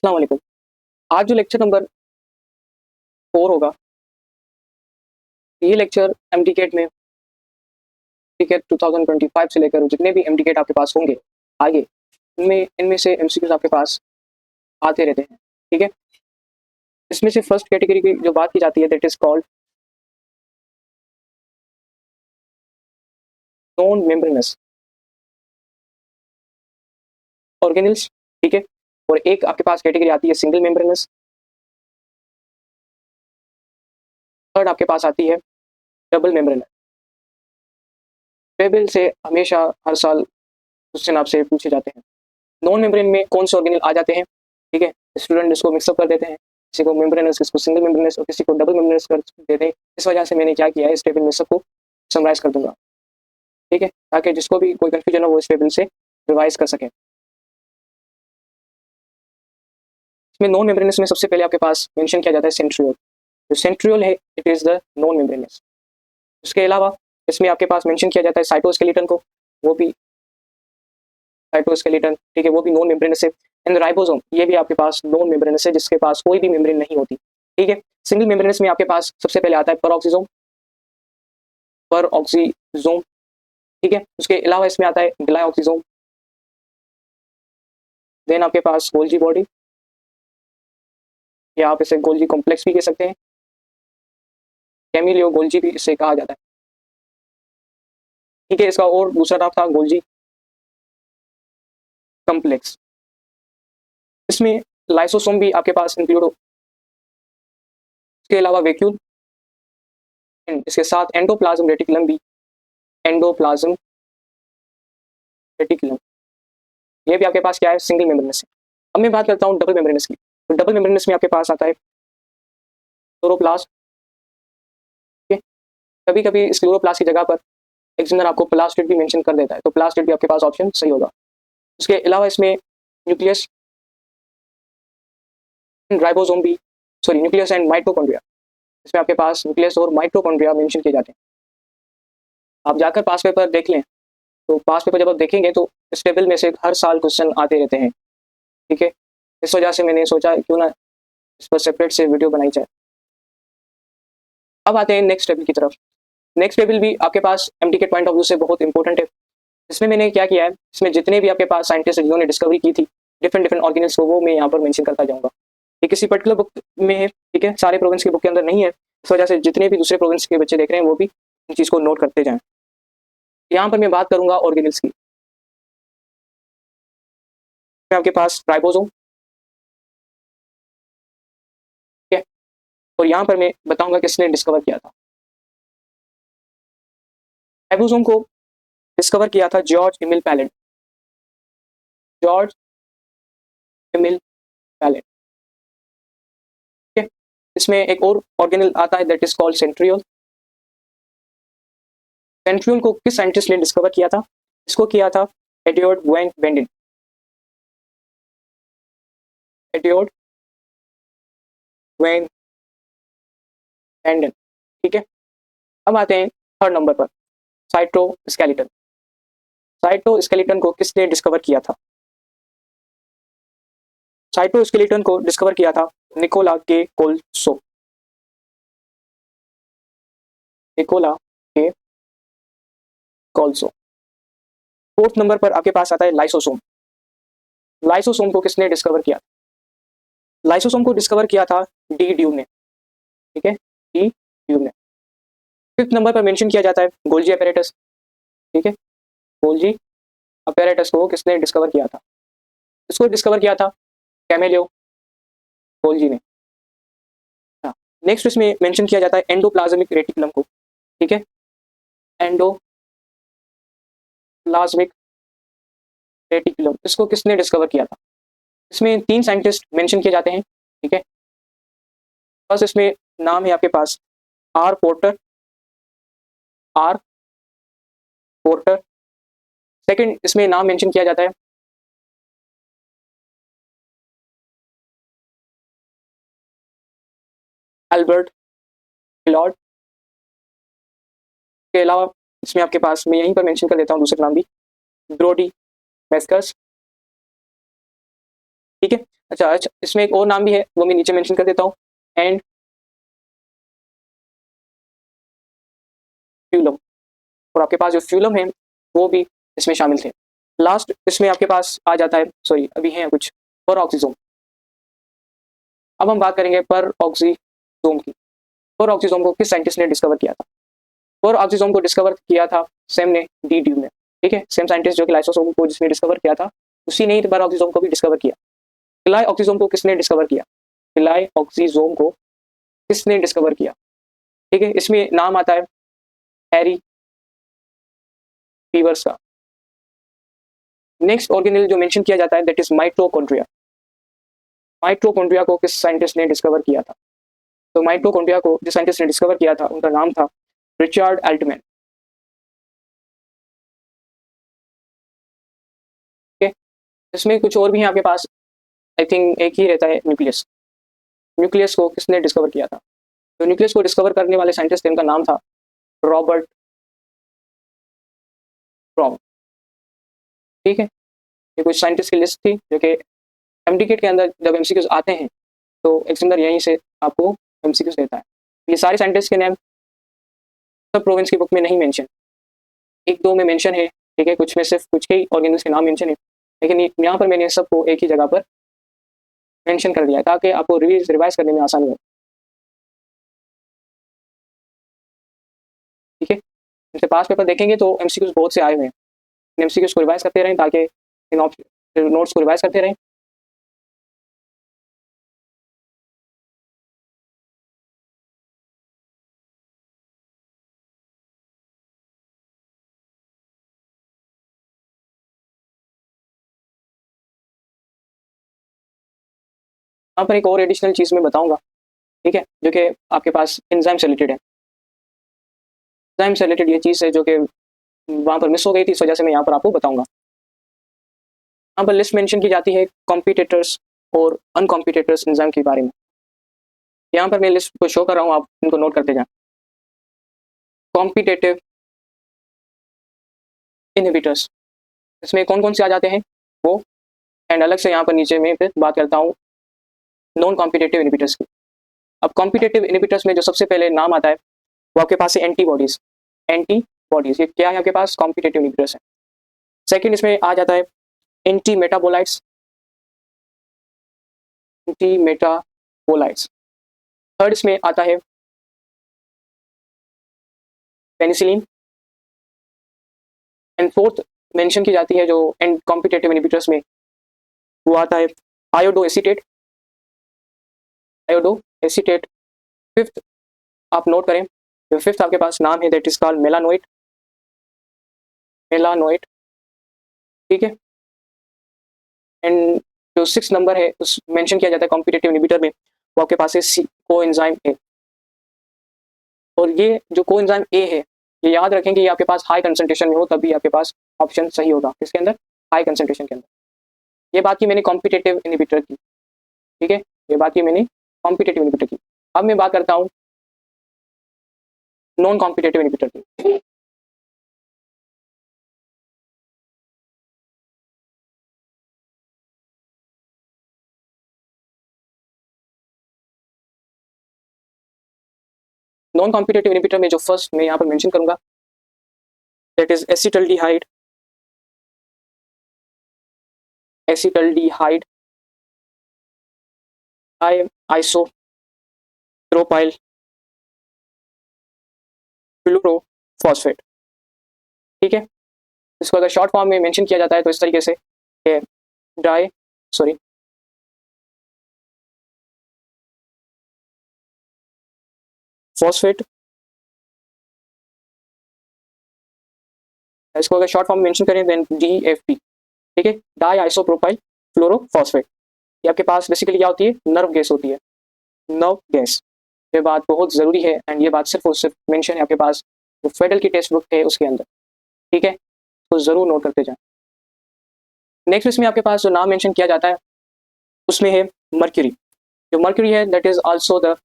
अस्सलाम वालेकुम। आज जो लेक्चर नंबर 4 होगा, ये लेक्चर एमटीकेट में एमटीकेट 2025 से लेकर जितने भी एमटीकेट आपके पास होंगे आगे, इनमें इनमें से एमसीक्यूज आपके पास आते रहते हैं। ठीक है, इसमें से फर्स्ट कैटेगरी की जो बात की जाती है that is called non membranes organelles. ठीक है, और एक आपके पास कैटेगरी आती है सिंगल मेम्ब्रेनस। थर्ड आपके पास आती है डबल मेम्ब्रेनस। टेबल से हमेशा हर साल क्वेश्चन आपसे पूछे जाते हैं, नॉन मेम्ब्रेन में कौन से ऑर्गेनल आ जाते हैं। ठीक है, स्टूडेंट इसको मिक्सअप कर देते हैं, किसी को मेम्ब्रेनस, किसी को सिंगल मेम्ब्रेनस और किसी को डबल मेम्ब्रेनस कर देते हैं। इस वजह से मैंने क्या किया है, इस टेबल में सबको समराइज कर दूंगा। ठीक है, ताकि जिसको भी कोई कंफ्यूजन हो वो इस टेबल से रिवाइज कर सके। इसमें नॉन मेम्ब्रेनस में सबसे पहले आपके पास मेंशन किया जाता है सेंट्रियोल। जो सेंट्रियोल है it is the non membranes. उसके अलावा इसमें आपके पास मेंशन किया जाता है साइटोस्केलेटन को, वो भी साइटोस्केलेटन, ठीक है, वो भी नॉन मेम्ब्रेनस है। एंड राइबोसोम, ये भी आपके पास नॉन मेम्ब्रेनस है, जिसके पास कोई भी मेम्ब्रेन नहीं होती। ठीक है, सिंगल मेम्ब्रेनस में आपके पास सबसे पहले आता है परऑक्सीजोम, परऑक्सीजोम। ठीक है, उसके अलावा इसमें आता है ग्लाइऑक्सीजोम। देन आपके पास गोल्जी बॉडी, या आप इसे गोल्जी कॉम्प्लेक्स भी कह सकते हैं, कैमिलियो गोल्जी भी इसे कहा जाता है। ठीक है, इसका और दूसरा नाम था गोल्जी कॉम्प्लेक्स। इसमें लाइसोसोम भी आपके पास इंक्लूड हो। इसके अलावा वैक्यूल, इसके साथ एंडोप्लाज्म रेटिकुलम भी, एंडोप्लाज्म रेटिकुलम, ये भी आपके पास क्या है, सिंगल मेम्ब्रेनस है। अब मैं बात करता हूँ डबल मेम्ब्रेनस की। तो डबल मेम्ब्रेनस में आपके पास आता है क्लोरोप्लास्ट। ठीक है, कभी कभी इस क्लोरोप्लास्ट की जगह पर एग्जामिनर आपको प्लास्टिड भी मेंशन कर देता है, तो प्लास्टिड भी आपके पास ऑप्शन सही होगा। उसके अलावा इसमें न्यूक्लियस, राइबोसोम भी, सॉरी न्यूक्लियस एंड माइटोकॉन्ड्रिया, इसमें आपके पास न्यूक्लियस और माइटोकॉन्ड्रिया मेंशन किए जाते हैं। आप जाकर पास पेपर देख लें, तो पास पेपर जब आप देखेंगे तो इस टेबल में से हर साल क्वेश्चन आते रहते हैं। ठीक है, इस वजह से मैंने सोचा क्यों ना इस पर सेपरेट से वीडियो बनाई जाए। अब आते हैं नेक्स्ट टेबल की तरफ। नेक्स्ट टेबल भी आपके पास एमटी के पॉइंट ऑफ व्यू से बहुत इंपॉर्टेंट है। इसमें मैंने क्या किया है, इसमें जितने भी आपके पास साइंटिस्ट जिन्होंने डिस्कवरी की थी डिफरेंट डिफरेंट ऑर्गेनिल्स को, वो मैं यहाँ पर मेंशन करता जाऊंगा। ये किसी पर्टिकुलर बुक में है, ठीक है, सारे प्रोविंस की बुक के अंदर नहीं है, इस वजह से जितने भी दूसरे प्रोविंस के बच्चे देख रहे हैं वो भी इन चीज़ को नोट करते जाएं। यहाँ पर मैं बात करूंगा ऑर्गेनिल्स की। आपके पास राइबोसोम, ठीक है, और यहाँ पर मैं बताऊंगा किसने डिस्कवर किया था। राइबोसोम को डिस्कवर किया था George Emil Palade. George Emil Palade, ठीक है। इसमें एक और ऑर्गेनल आता है that is called centriole. Centriole को किस साइंटिस्ट ने डिस्कवर किया था, इसको किया था एडवर्ड वैन वेंडन। एडवर्ड वैन वेंडन, ठीक है। अब आते हैं थर्ड नंबर पर, साइटोस्केलेटन। साइटोस्केलेटन को किसने डिस्कवर किया था, साइटोस्केलेटन को डिस्कवर किया था निकोला के कोल्सो। निकोला के कोल्सो। फोर्थ नंबर पर आपके पास आता है लाइसोसोम। लाइसोसोम को किसने डिस्कवर किया, लाइसोसोम को डिस्कवर किया था डी ड्यूब ने, ठीक है, डी ड्यूब ने। फिफ्थ नंबर पर मेंशन किया जाता है गोल्जी अपैरेटस, ठीक है। गोल्जी अपैरेटस को किसने डिस्कवर किया था, इसको डिस्कवर किया था कैमेलियो गोल्जी ने। हाँ, नेक्स्ट इसमें मेंशन किया जाता है एंडोप्लाज्मिक रेटिकुलम को, ठीक है, एंडोप्लाज्मिक रेटिकुलम, इसको किसने डिस्कवर किया था। इसमें तीन साइंटिस्ट मेंशन किए जाते हैं, ठीक है। फर्स्ट इसमें नाम है आपके पास R porter, R porter. Second इसमें नाम मेंशन किया जाता है अल्बर्ट क्लॉड। के अलावा इसमें आपके पास मैं यहीं पर मेंशन कर देता हूँ दूसरे नाम भी, ब्रोडी मेस्कर्स। ठीक है। अच्छा, इसमें एक और नाम भी है, वो मैं नीचे मेंशन कर देता हूँ, एंड फ्यूलम, और आपके पास जो फ्यूलम है वो भी इसमें शामिल थे। लास्ट इसमें आपके पास आ जाता है, सॉरी अभी है कुछ, पर ऑक्सीजोम। अब हम बात करेंगे पर ऑक्सीजोम की। पर ऑक्सीजोम को किस साइंटिस्ट ने डिस्कवर किया था? पर ऑक्सीजोम को डिस्कवर किया था सेम ने, डी ड्यू ने। ठीक है, सेम साइंटिस्ट जो कि लाइसोसोम को जिसने डिस्कवर किया था, उसी ने ही पर ऑक्सीजोम को भी डिस्कवर किया। फिलाई ऑक्सीजोम को किसने डिस्कवर किया? फिलाई ऑक्सीजोम को किसने डिस्कवर किया? ठीक है, इसमें नाम आता है हैरी पीवर्स का। नेक्स्ट ऑर्गेनेल जो मेंशन किया जाता है दैट इज माइटोकॉन्ड्रिया। माइटोकॉन्ड्रिया को किस साइंटिस्ट ने डिस्कवर किया था? तो माइटोकॉन्ड्रिया को जिस साइंटिस्ट ने डिस्कवर किया था उनका नाम था रिचर्ड एल्टमैन। ठीक है, इसमें कुछ और भी है आपके पास, आई थिंक एक ही रहता है न्यूक्लियस। न्यूक्लियस को किसने डिस्कवर किया था? तो न्यूक्लियस को डिस्कवर करने वाले साइंटिस्ट थे, उनका नाम था रॉबर्ट ब्राउन। ठीक है, ये कुछ साइंटिस्ट की लिस्ट थी जो कि एमडीकेट के अंदर जब एमसीक्यूज आते हैं तो एग्जामिनर यहीं से आपको एमसीक्यूज देता है। ये सारे साइंटिस्ट के नाम सब प्रोविंस की बुक में नहीं मेंशन, एक दो में मेंशन है। ठीक है, कुछ में सिर्फ कुछ के ऑर्गेनिल्स के नाम मेंशन है, लेकिन यहाँ पर मैंने सबको एक ही जगह पर मेंशन कर दिया है ताकि आपको रिवाइज करने में आसानी हो। ठीक है, इनसे पास पेपर देखेंगे तो एमसीक्यूज बहुत से आए हुए हैं, एमसीक्यूज को रिवाइज करते रहें ताकि इन नोट्स को रिवाइज करते रहें। यहाँ पर एक और एडिशनल चीज़ मैं बताऊंगा, ठीक है, जो कि आपके पास एंजाइम से रिलेटेड है। एंजाइम से रिलेटेड ये चीज़ है जो कि वहाँ पर मिस हो गई थी, इस वजह से मैं यहाँ पर आपको बताऊंगा। यहाँ पर लिस्ट मेंशन की जाती है कॉम्पिटिटर्स और अनकॉम्पिटिटर्स एंजाइम के बारे में। यहाँ पर मैं लिस्ट को शो कर रहा हूँ, आप इनको नोट करते जाएं। कॉम्पिटेटिव इनहिबिटर्स, इसमें कौन कौन से आ जाते हैं वो, एंड अलग से यहाँ पर नीचे में फिर बात करता हूँ नॉन कॉम्पिटेटिव इनहिबिटर्स की। अब कॉम्पिटेटिव इनहिबिटर्स में जो सबसे पहले नाम आता है वो आपके पास है एंटीबॉडीज। एंटीबॉडीज ये क्या है आपके पास? कॉम्पिटेटिव इनहिबिटर्स है। सेकंड इसमें आ जाता है anti metabolites. Anti metabolites. Third इसमें आता है पेनिसिलिन। एंड फोर्थ मेंशन की जाती है जो एंड कॉम्पिटेटिव इनहिबिटर्स में, वो आता है iodo acetate. Iodo acetate. Fifth आप नोट करें, जो फिफ्थ आपके पास नाम है दैट इज कॉल्ड मेलानोइट। मेलानोइट, ठीक है। एंड जो सिक्स नंबर है उस मेंशन किया जाता है कॉम्पिटेटिव इनहिबिटर में, वो आपके पास है कोएंजाइम ए। और ये जो कोएंजाइम ए है, ये याद रखें कि ये आपके पास हाई कंसंट्रेशन में हो तभी आपके पास ऑप्शन सही होगा। किसके अंदर? हाई कंसंट्रेशन के अंदर। ये बात की मैंने कॉम्पिटेटिव इनहिबिटर की, ठीक है, ये बात की मैंने कॉम्पिटेटिव इनहिबिटर की। अब मैं बात करता हूँ नॉन कॉम्पिटेटिव इनहिबिटर की। नॉन कॉम्पिटेटिव इनहिबिटर में जो फर्स्ट मैं यहाँ पर मेंशन करूंगा that is acetaldehyde. Acetaldehyde isopropyl fluorophosphate. ठीक है, इसको अगर शॉर्ट फॉर्म में मेंशन किया जाता है तो इस तरीके से डाई सॉरी फॉस्फेट। इसको अगर शॉर्ट फॉर्म में मेंशन करें देन DFP। ठीक है, डाई आइसोप्रोपाइल फ्लोरोफॉस्फेट। ये आपके पास बेसिकली क्या होती है? नर्व गैस होती है, नर्व गैस। ये बात बहुत ज़रूरी है एंड ये बात सिर्फ और सिर्फ मेंशन है आपके पास जो फेडरल की टेक्स्ट बुक है उसके अंदर। ठीक है, तो ज़रूर नोट करते जाएं। नेक्स्ट इसमें आपके पास जो नाम मेंशन किया जाता है उसमें है मर्क्यूरी। जो मर्क्यूरी है that is also the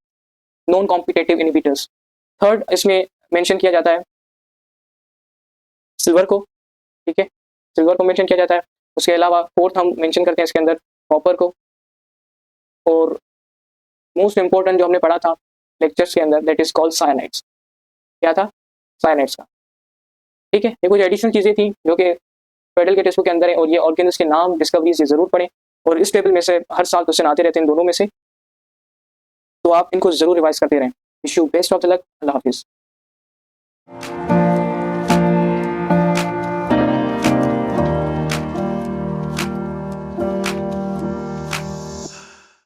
non competitive inhibitors. Third इसमें मेंशन किया जाता है सिल्वर को। ठीक है, सिल्वर को मेंशन किया जाता है। उसके अलावा फोर्थ हम मेंशन करते हैं इसके अंदर कॉपर को। और मोस्ट इंपॉर्टेंट जो हमने पढ़ा था लेक्चर्स के अंदर, दैट इज कॉल्ड साइनाइड्स। क्या था? साइनाइड्स का। ठीक है, ये कुछ एडिशनल चीज़ें थी जो कि फेडरल के टेक्स्ट बुक के अंदर है, और ये ऑर्गेनिज्म के नाम, डिस्कवरीज ये जरूर पढ़ें, और इस टेबल में से हर साल क्वेश्चन आते रहते हैं इन दोनों में से, तो आप इनको जरूर रिवाइज करते रहें। Wish you best of the luck. अल्लाह हाफिज़।